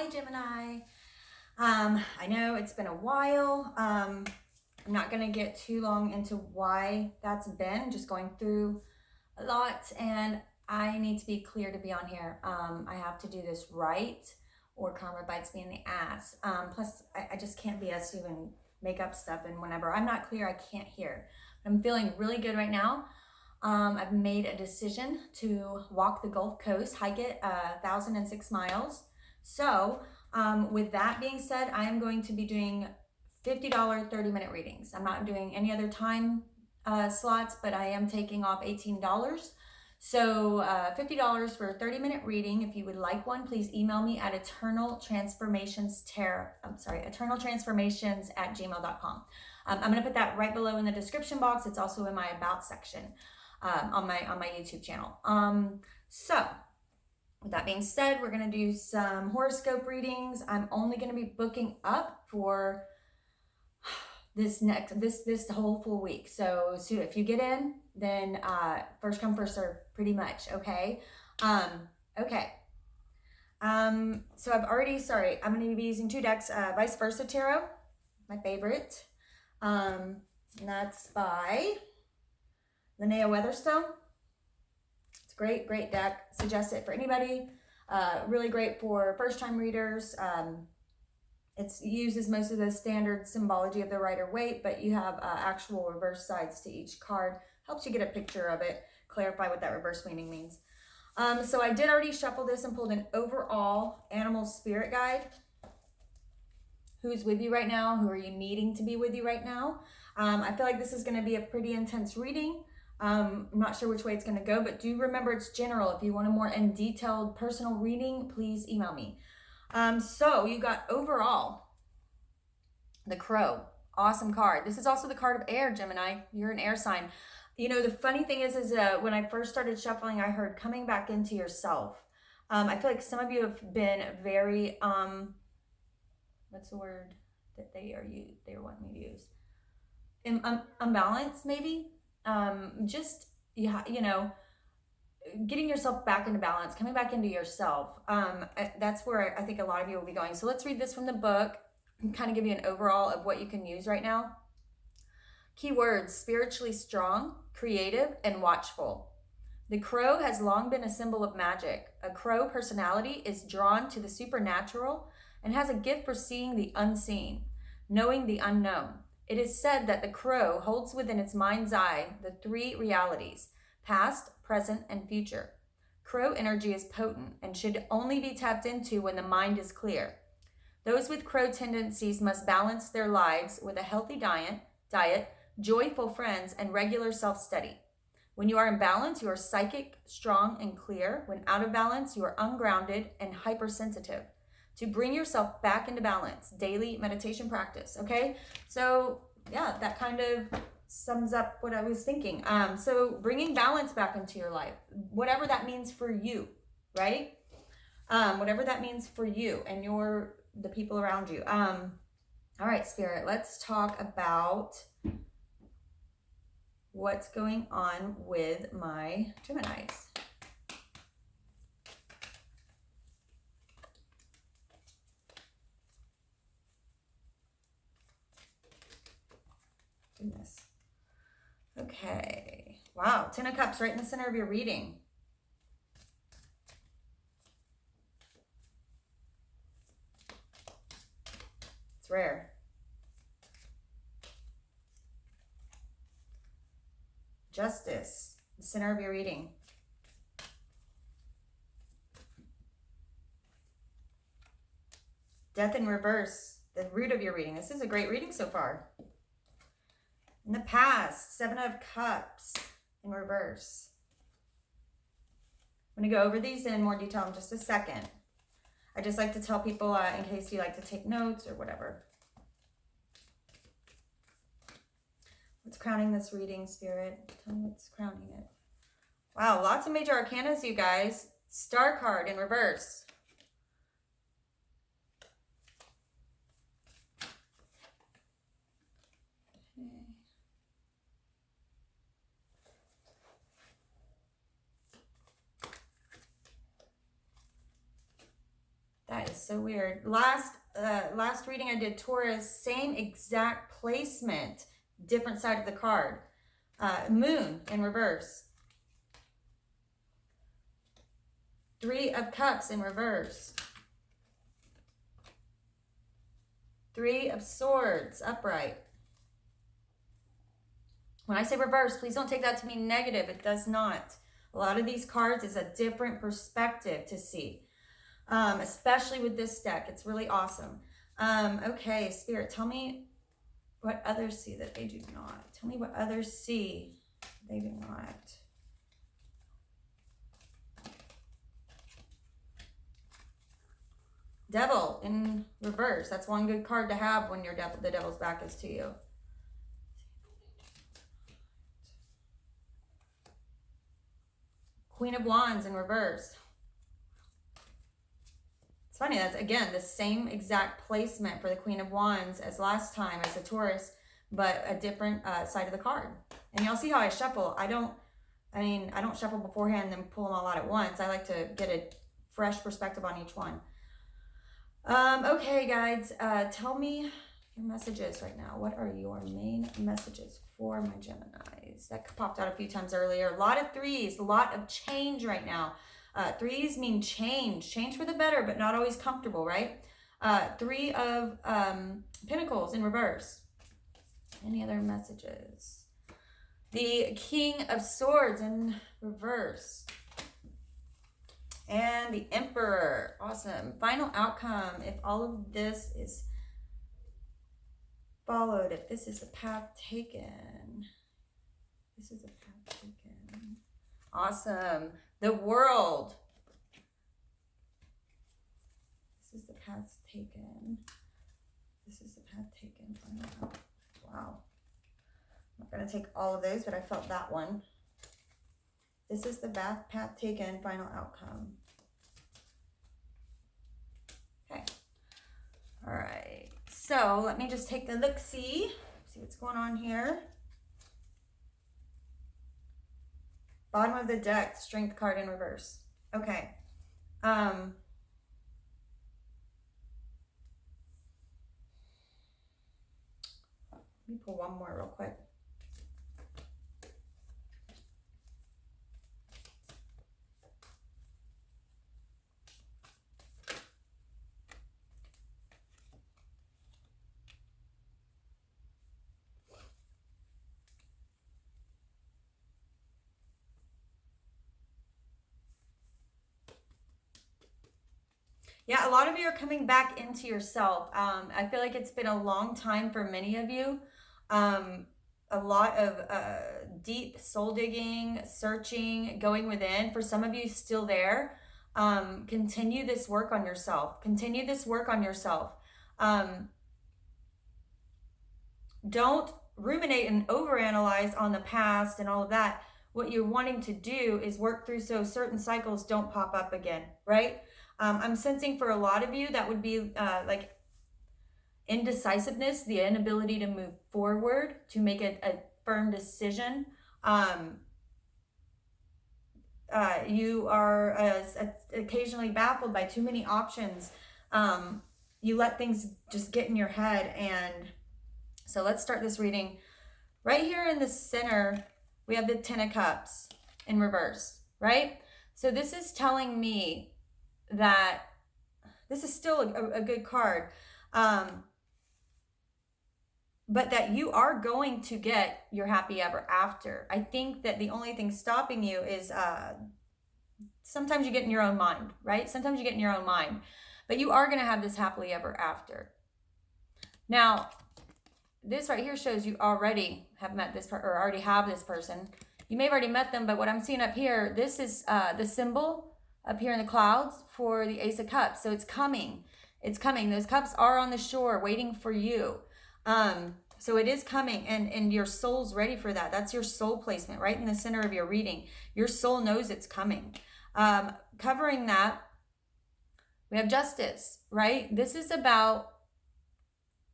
Hi, Gemini. I know it's been a while. I'm not going to get too long into why that's been, just going through a lot, and I need to be clear to be on here. I have to do this right or karma bites me in the ass. Plus, I just can't BS you and make up stuff, and whenever I'm not clear, I can't hear. I'm feeling really good right now. I've made a decision to walk the Gulf Coast, hike it 1,006 miles. So with that being said, I am going to be doing $50 30-minute readings. I'm not doing any other time slots, but I am taking off $18. So $50 for a 30-minute reading. If you would like one, please email me at eternaltransformations@gmail.com. I'm going to put that right below in the description box. It's also in my about section on my YouTube channel. So with that being said, we're going to do some horoscope readings. I'm only going to be booking up for this whole full week. So if you get in, then first come, first serve, pretty much. Okay. Okay. So I'm going to be using two decks, Vice Versa Tarot, my favorite. And that's by Linnea Weatherstone. It's a great deck. Suggest it for anybody. Really great for first-time readers. It uses most of the standard symbology of the Rider-Waite, but you have actual reverse sides to each card. Helps you get a picture of it, clarify what that reverse meaning means. So I did already shuffle this and pulled an overall animal spirit guide. Who's with you right now? Who are you needing to be with you right now? I feel like this is going to be a pretty intense reading. I'm not sure which way it's going to go, but do remember it's general. If you want a more in detailed personal reading, please email me. So you got overall the Crow. Awesome card. This is also the card of air, Gemini. You're an air sign. You know, the funny thing is when I first started shuffling, I heard coming back into yourself. I feel like some of you have been very, what's the word that they want me to use? Unbalanced, maybe? Getting yourself back into balance, coming back into yourself. That's where I think a lot of you will be going. So let's read this from the book and kind of give you an overall of what you can use right now. Keywords: spiritually strong, creative, and watchful. The crow has long been a symbol of magic. A crow personality is drawn to the supernatural and has a gift for seeing the unseen, knowing the unknown. It is said that the crow holds within its mind's eye the three realities: past, present, and future. Crow energy is potent and should only be tapped into when the mind is clear. Those with crow tendencies must balance their lives with a healthy diet, joyful friends, and regular self-study. When you are in balance, you are psychic, strong, and clear. When out of balance, you are ungrounded and hypersensitive. To bring yourself back into balance, daily meditation practice, okay? So yeah, that kind of sums up what I was thinking. So bringing balance back into your life, whatever that means for you, right? Whatever that means for you and the people around you. All right, Spirit, let's talk about what's going on with my Geminis. Goodness. Okay. Wow. 10 of Cups right in the center of your reading. It's rare. Justice, the center of your reading. Death in reverse, the root of your reading. This is a great reading so far. In the past, 7 of Cups in reverse. I'm going to go over these in more detail in just a second. I just like to tell people in case you like to take notes or whatever. What's crowning this reading, Spirit? Tell me what's crowning it. Wow, lots of major arcanas, you guys. Star card in reverse. guys, so weird. Last reading I did Taurus, same exact placement, different side of the card. Moon in reverse. 3 of Cups in reverse. 3 of Swords upright. When I say reverse, please don't take that to mean negative. It does not. A lot of these cards is a different perspective to see, especially with this deck. It's really awesome. Okay, Spirit, tell me what others see that they do not. Tell me what others see they do not. Devil in reverse. That's one good card to have when your the devil's back is to you. Queen of Wands in reverse. It's funny, that's again the same exact placement for the Queen of Wands as last time as the Taurus, but a different side of the card. And y'all see how I shuffle. I don't shuffle beforehand and then pull them all out at once. I like to get a fresh perspective on each one. Okay, guys, tell me your messages right now. What are your main messages for my Geminis? That popped out a few times earlier. A lot of 3s, a lot of change right now. 3s mean change for the better, but not always comfortable, right? 3 of Pentacles in reverse. Any other messages? The King of Swords in reverse. And the Emperor. Awesome. Final outcome. If all of this is followed, if this is the path taken. This is the path taken. Awesome. The World. This is the path taken. This is the path taken. Wow. I'm not going to take all of those, but I felt that one. This is the path taken, final outcome. Okay. All right. So let me just take a look-see. See what's going on here. Bottom of the deck, Strength card in reverse. Okay. Let me pull one more real quick. Yeah, a lot of you are coming back into yourself. I feel like it's been a long time for many of you. A lot of deep soul digging, searching, going within. For some of you still there. Continue this work on yourself. Continue this work on yourself. Don't ruminate and overanalyze on the past and all of that. What you're wanting to do is work through so certain cycles don't pop up again, right? I'm sensing for a lot of you that would be like indecisiveness, the inability to move forward, to make a firm decision. You are occasionally baffled by too many options. You let things just get in your head. And so let's start this reading. Right here in the center, we have the 10 of Cups in reverse, right? So this is telling me that this is still a good card, but that you are going to get your happy ever after. I think that the only thing stopping you is sometimes you get in your own mind, right? Sometimes you get in your own mind, but you are going to have this happily ever after. Now, this right here shows you already have met this or already have this person. You may have already met them, but what I'm seeing up here, this is the symbol up here in the clouds for the Ace of Cups. So it's coming. It's coming. Those cups are on the shore waiting for you. So it is coming, and your soul's ready for that. That's your soul placement right in the center of your reading. Your soul knows it's coming. Covering that, we have Justice, right? This is about,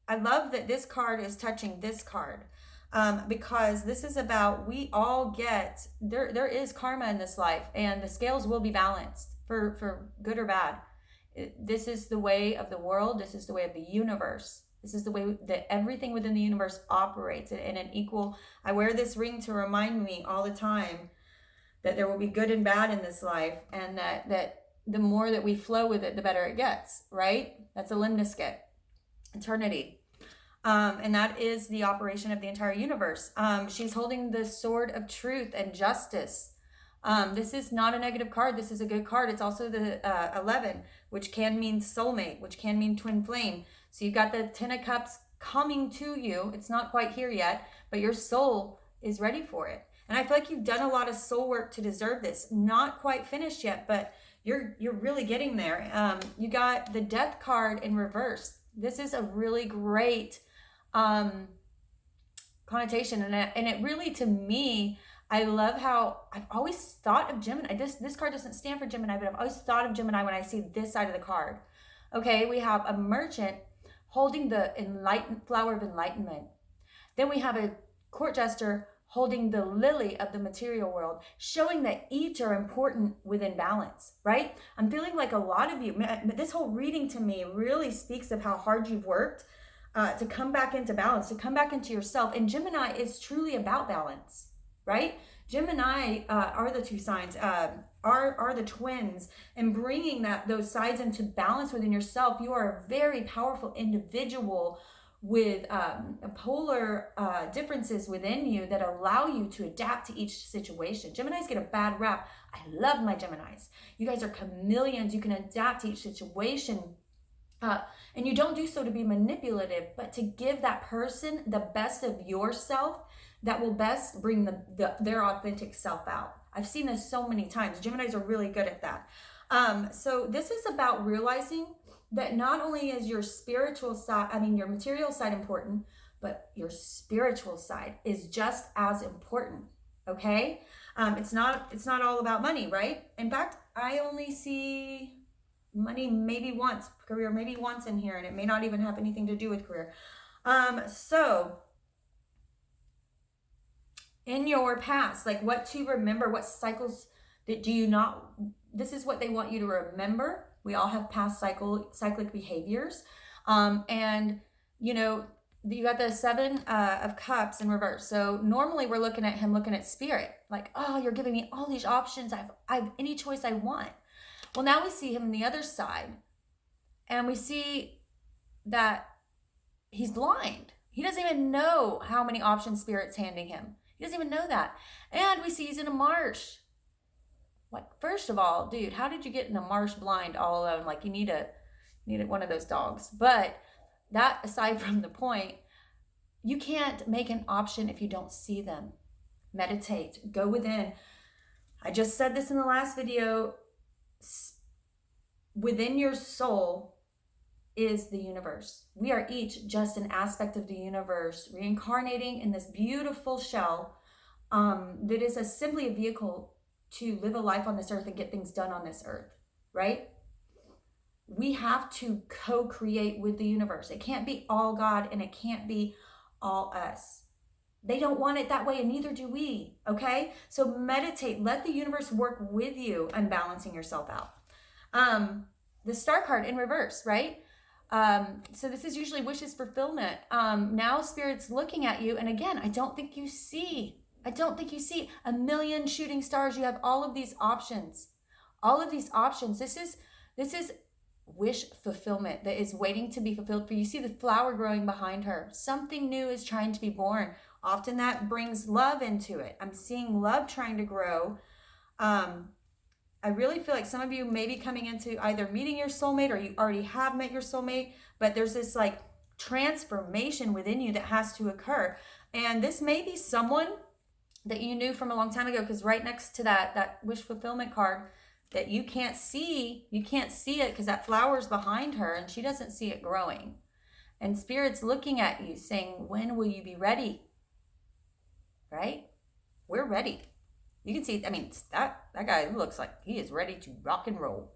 I love that this card is touching this card. Because this is about, we all get, there is karma in this life, and the scales will be balanced for good or bad. This is the way of the world. This is the way of the universe. This is the way that everything within the universe operates in an equal. I wear this ring to remind me all the time that there will be good and bad in this life, and that the more that we flow with it, the better it gets, right? That's a limniscate, eternity. And that is the operation of the entire universe. She's holding the sword of truth and justice. This is not a negative card. This is a good card. It's also the 11, which can mean soulmate, which can mean twin flame. So you've got the 10 of cups coming to you. It's not quite here yet, but your soul is ready for it. And I feel like you've done a lot of soul work to deserve this. Not quite finished yet, but you're really getting there. You got the death card in reverse. This is a really great connotation. And it really, to me, I love how I've always thought of Gemini. This card doesn't stand for Gemini, but I've always thought of Gemini when I see this side of the card. Okay, we have a merchant holding the flower of enlightenment. Then we have a court jester holding the lily of the material world, showing that each are important within balance, right? I'm feeling like a lot of you, this whole reading to me really speaks of how hard you've worked to come back into balance, to come back into yourself. And Gemini is truly about balance, right? Gemini are the two signs, are the twins, and bringing those sides into balance within yourself. You are a very powerful individual with polar differences within you that allow you to adapt to each situation. Geminis get a bad rap. I love my Geminis. You guys are chameleons. You can adapt to each situation. And you don't do so to be manipulative, but to give that person the best of yourself that will best bring their authentic self out. I've seen this so many times. Geminis are really good at that. So this is about realizing that not only is your spiritual side, your material side important, but your spiritual side is just as important. Okay? It's not all about money, right? In fact, I only see money maybe once, career maybe once in here, and it may not even have anything to do with career. So in your past, like what to remember, what cycles that do you not, this is what they want you to remember. We all have past cyclic behaviors. And you got the 7 of cups in reverse. So normally we're looking at spirit, like, oh, you're giving me all these options. I have any choice I want. Well, now we see him on the other side, and we see that he's blind. He doesn't even know how many options Spirit's handing him. He doesn't even know that. And we see he's in a marsh. Like, first of all, dude, how did you get in a marsh blind all alone? Like, you need one of those dogs. But that aside from the point, you can't make an option if you don't see them. Meditate. Go within. I just said this in the last video. Within your soul is the universe. We are each just an aspect of the universe, reincarnating in this beautiful shell that is simply a vehicle to live a life on this earth and get things done on this earth, right? We have to co-create with the universe. It can't be all God and it can't be all us. They don't want it that way, and neither do we, okay? So meditate. Let the universe work with you on balancing yourself out. The Star card in reverse, right? So this is usually wishes fulfillment. Now Spirit's looking at you, and again, I don't think you see a million shooting stars. You have all of these options. This is wish fulfillment that is waiting to be fulfilled for you. See the flower growing behind her. Something new is trying to be born. Often that brings love into it. I'm seeing love trying to grow. I really feel like some of you may be coming into either meeting your soulmate, or you already have met your soulmate, but there's this like transformation within you that has to occur. And this may be someone that you knew from a long time ago, because right next to that wish fulfillment card that you can't see it because that flower's behind her and she doesn't see it growing. And Spirit's looking at you saying, when will you be ready? Right? We're ready. You can see, that guy looks like he is ready to rock and roll.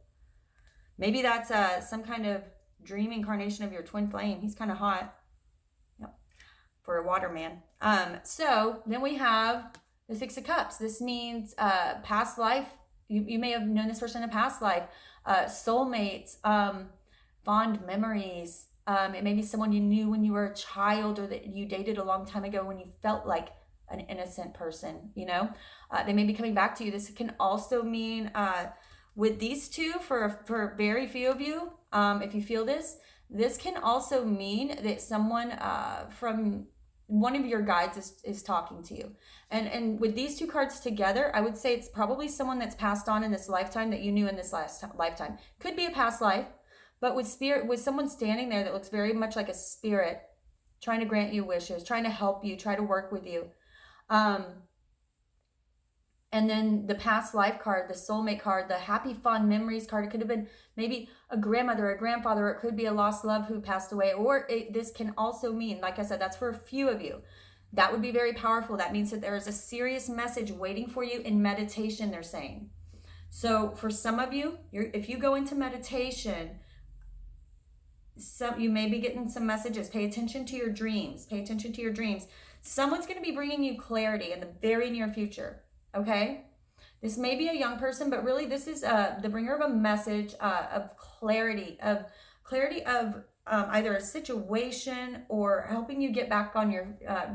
Maybe that's some kind of dream incarnation of your twin flame. He's kind of hot. Yep. For a water man. So then we have the 6 of Cups. This means past life. You may have known this person in a past life. soulmates, fond memories. It may be someone you knew when you were a child or that you dated a long time ago when you felt like an innocent person, you know? They may be coming back to you. This can also mean with these two, for very few of you, if you feel this can also mean that someone from one of your guides is talking to you. And with these two cards together, I would say it's probably someone that's passed on in this lifetime that you knew in this last lifetime. Could be a past life, but with someone standing there that looks very much like a spirit, trying to grant you wishes, trying to help you, try to work with you. And then the past life card, the soulmate card, the happy fond memories card. It could have been maybe a grandmother, a grandfather, or it could be a lost love who passed away. Or this can also mean, like I said, that's for a few of you. That would be very powerful. That means that there is a serious message waiting for you in meditation, they're saying. So for some of you, if you go into meditation, you may be getting some messages. Pay attention to your dreams. Pay attention to your dreams. Someone's going to be bringing you clarity in the very near future. Okay, this may be a young person, but really this is the bringer of a message of clarity of either a situation or helping you get back on your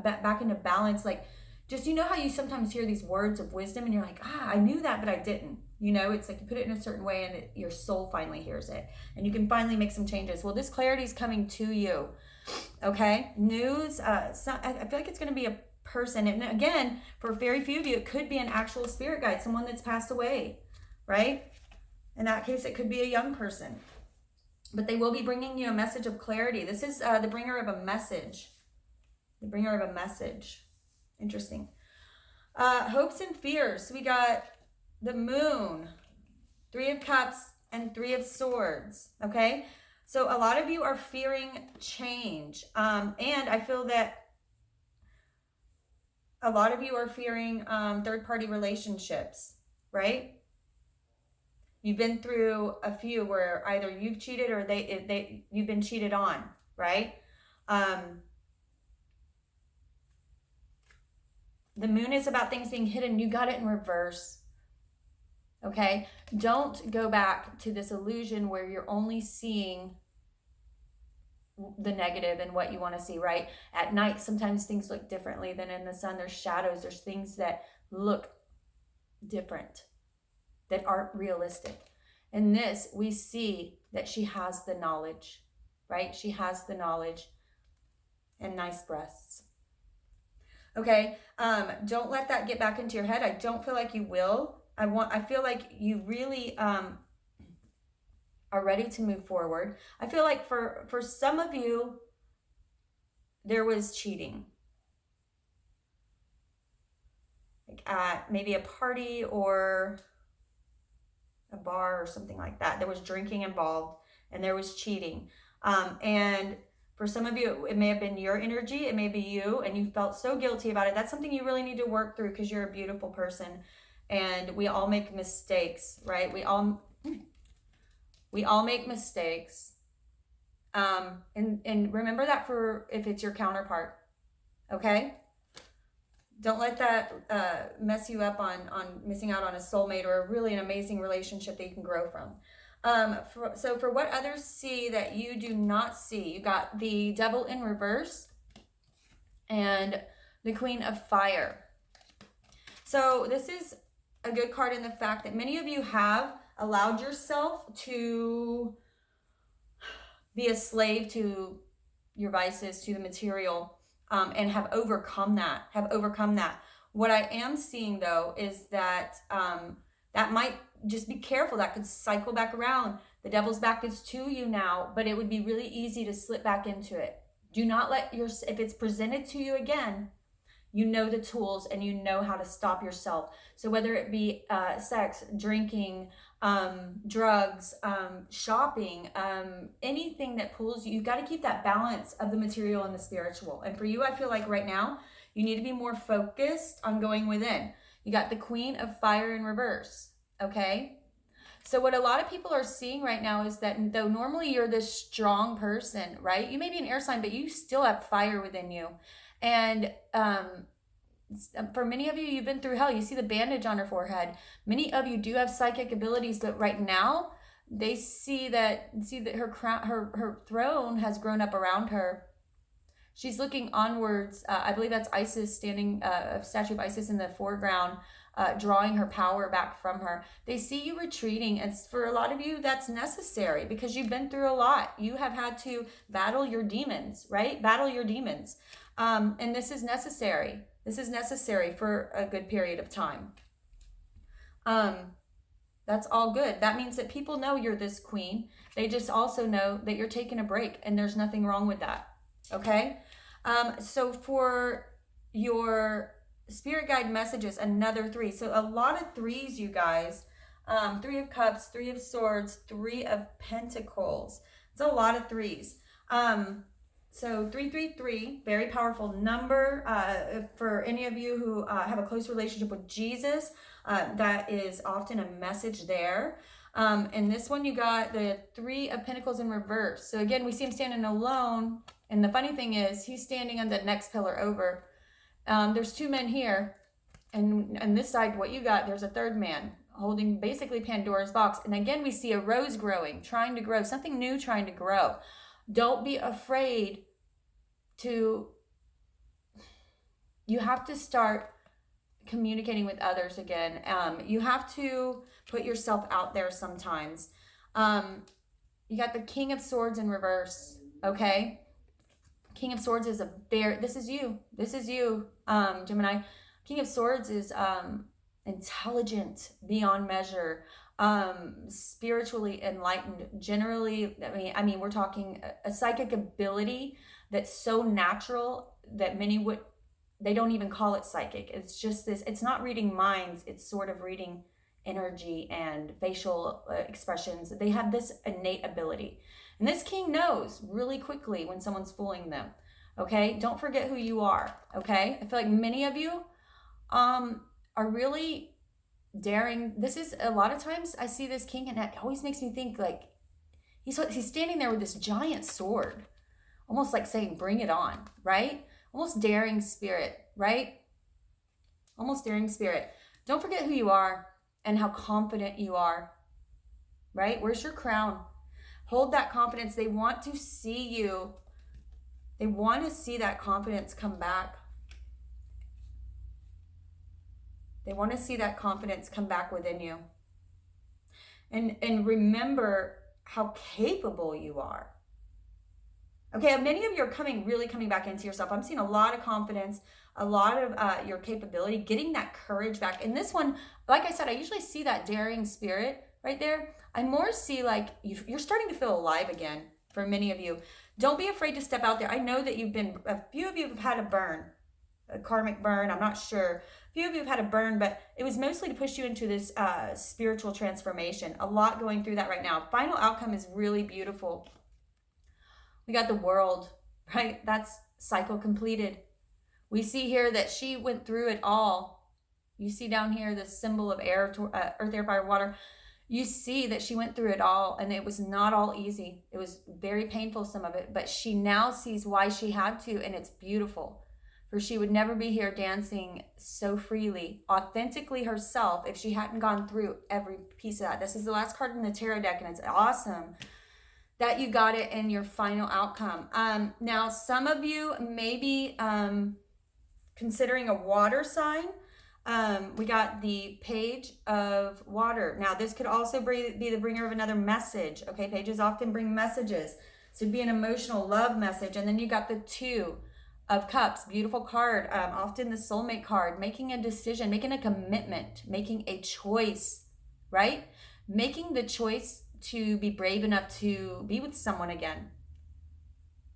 back into balance. Like, just, you know how you sometimes hear these words of wisdom and you're like, I knew that, but I didn't. You know, it's like you put it in a certain way and your soul finally hears it and you can finally make some changes. Well, this clarity is coming to you. Okay, news. I feel like it's going to be a person, and again, for very few of you, it could be an actual spirit guide, someone that's passed away, right? In that case, it could be a young person, but they will be bringing you a message of clarity. This is the bringer of a message. The bringer of a message. Interesting. Hopes and fears. So we got the moon, 3 of cups, and 3 of swords. Okay, so a lot of you are fearing change, and I feel that a lot of you are fearing third-party relationships, right? You've been through a few where either you've cheated or you've been cheated on, right? The moon is about things being hidden. You got it in reverse. Okay? Don't go back to this illusion where you're only seeing the negative and what you want to see, right? At night, sometimes things look differently than in the sun. There's shadows. There's things that look different, that aren't realistic. In this, we see that she has the knowledge, right? She has the knowledge and nice breasts. Okay, don't let that get back into your head. I don't feel like you will. I feel like you really are ready to move forward. I feel like for some of you, there was cheating. Like at maybe a party or a bar or something like that. There was drinking involved and there was cheating. And for some of you, it may have been your energy. It may be you and you felt so guilty about it. That's something you really need to work through because you're a beautiful person. And we all make mistakes, right? We all make mistakes. And remember that for if it's your counterpart, okay? Don't let that mess you up on missing out on a soulmate or a really an amazing relationship that you can grow from. So for what others see that you do not see, you got the Devil in reverse and the Queen of Fire. So this is a good card in the fact that many of you have allowed yourself to be a slave to your vices, to the material, and have overcome that. What I am seeing though is that that might just be careful. That could cycle back around. The devil's back is to you now, but it would be really easy to slip back into it. Do not let if it's presented to you again, you know the tools and you know how to stop yourself. So whether it be sex, drinking, drugs, shopping, anything that pulls you, you've got to keep that balance of the material and the spiritual. And for you, I feel like right now, you need to be more focused on going within. You got the Queen of Fire in reverse, okay? So what a lot of people are seeing right now is that though normally you're this strong person, right? You may be an air sign, but you still have fire within you. And for many of you, you've been through hell. You see the bandage on her forehead. Many of you do have psychic abilities, but right now, They see that her crown, her throne has grown up around her. She's looking onwards. I believe that's Isis standing, a statue of Isis in the foreground, drawing her power back from her. They see you retreating, and for a lot of you, that's necessary because you've been through a lot. You have had to battle your demons, right? Battle your demons. And this is necessary. This is necessary for a good period of time. That's all good. That means that people know you're this queen. They just also know that you're taking a break, and there's nothing wrong with that. Okay? So for your spirit guide messages, another 3. So a lot of 3s, you guys. 3 of Cups, 3 of Swords, 3 of Pentacles. It's a lot of 3s. So 333, very powerful number. For any of you who have a close relationship with Jesus, that is often a message there. And this one, you got the 3 of Pentacles in reverse. So again, we see him standing alone. And the funny thing is, he's standing on the next pillar over. There's 2 men here. And on this side, what you got, there's a 3rd man holding basically Pandora's box. And again, we see a rose growing, trying to grow, something new trying to grow. Don't be afraid to, you have to start communicating with others again. You have to put yourself out there sometimes. You got the King of Swords in reverse, okay? King of Swords is this is you, Gemini. King of Swords is intelligent beyond measure, spiritually enlightened, generally. I mean, we're talking a psychic ability that's so natural that they don't even call it psychic. It's just this, it's not reading minds, it's sort of reading energy and facial expressions. They have this innate ability. And this king knows really quickly when someone's fooling them. Okay? Don't forget who you are. Okay? I feel like many of you are really daring. This is a lot of times I see this king and it always makes me think like he's standing there with this giant sword, almost like saying, bring it on, right? Almost daring spirit, right? Almost daring spirit. Don't forget who you are and how confident you are, right? Where's your crown? Hold that confidence. They want to see you. They want to see that confidence come back. They want to see that confidence come back within you. And remember how capable you are. Okay, many of you are really coming back into yourself. I'm seeing a lot of confidence, a lot of your capability, getting that courage back. And this one, like I said, I usually see that daring spirit right there. I more see like you're starting to feel alive again for many of you. Don't be afraid to step out there. I know that a few of you have had a karmic burn. I'm not sure. A few of you have had a burn, but it was mostly to push you into this spiritual transformation. A lot going through that right now. Final outcome is really beautiful. We got the World, right? That's cycle completed. We see here that she went through it all. You see down here the symbol of earth, air, fire, water. You see that she went through it all, and it was not all easy. It was very painful, some of it, but she now sees why she had to, and it's beautiful. For she would never be here dancing so freely, authentically herself, if she hadn't gone through every piece of that. This is the last card in the tarot deck, and it's awesome that you got it in your final outcome. Now, some of you may be considering a water sign. We got the Page of Water. Now, this could also be the bringer of another message. Okay, pages often bring messages. So it'd be an emotional love message. And then you got the 2 of Cups, beautiful card. Often the soulmate card, making a decision, making a commitment, making a choice, right? Making the choice to be brave enough to be with someone again.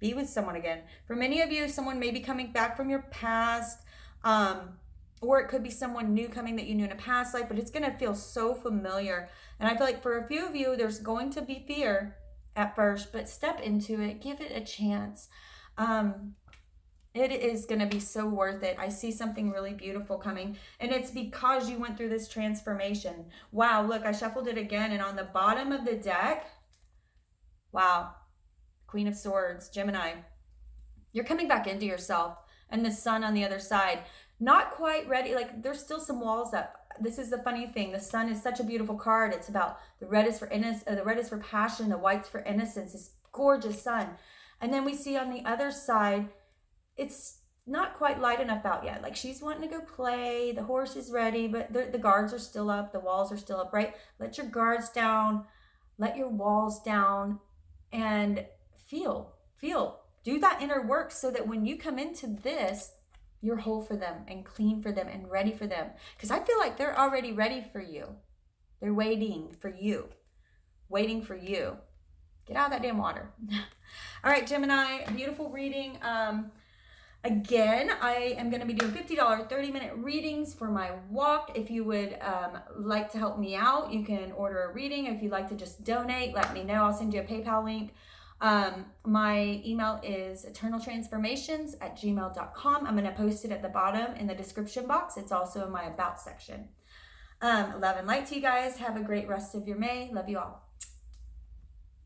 Be with someone again. For many of you, someone may be coming back from your past, or it could be someone new coming that you knew in a past life, but it's going to feel so familiar. And I feel like for a few of you, there's going to be fear at first, but step into it. Give it a chance. It is going to be so worth it. I see something really beautiful coming, and it's because you went through this transformation. Wow, look, I shuffled it again, and on the bottom of the deck, wow, Queen of Swords, Gemini, you're coming back into yourself, and the Sun on the other side. Not quite ready. Like, there's still some walls up this is the funny thing. The sun is such a beautiful card. It's about the red is for the red is for passion, the white's for innocence. This gorgeous sun. And then we see on the other side, it's not quite light enough out yet. Like she's wanting to go play. The horse is ready, but the guards are still up. The walls are still up, right? Let your guards down. Let your walls down and feel. Do that inner work so that when you come into this, you're whole for them and clean for them and ready for them. Because I feel like they're already ready for you. They're waiting for you. Waiting for you. Get out of that damn water. All right, Gemini, beautiful reading. Again, I am going to be doing $50 30-minute readings for my walk. If you would like to help me out, you can order a reading. If you'd like to just donate, let me know. I'll send you a PayPal link. My email is eternaltransformations@gmail.com. I'm going to post it at the bottom in the description box. It's also in my about section. Love and light to you guys. Have a great rest of your May. Love you all.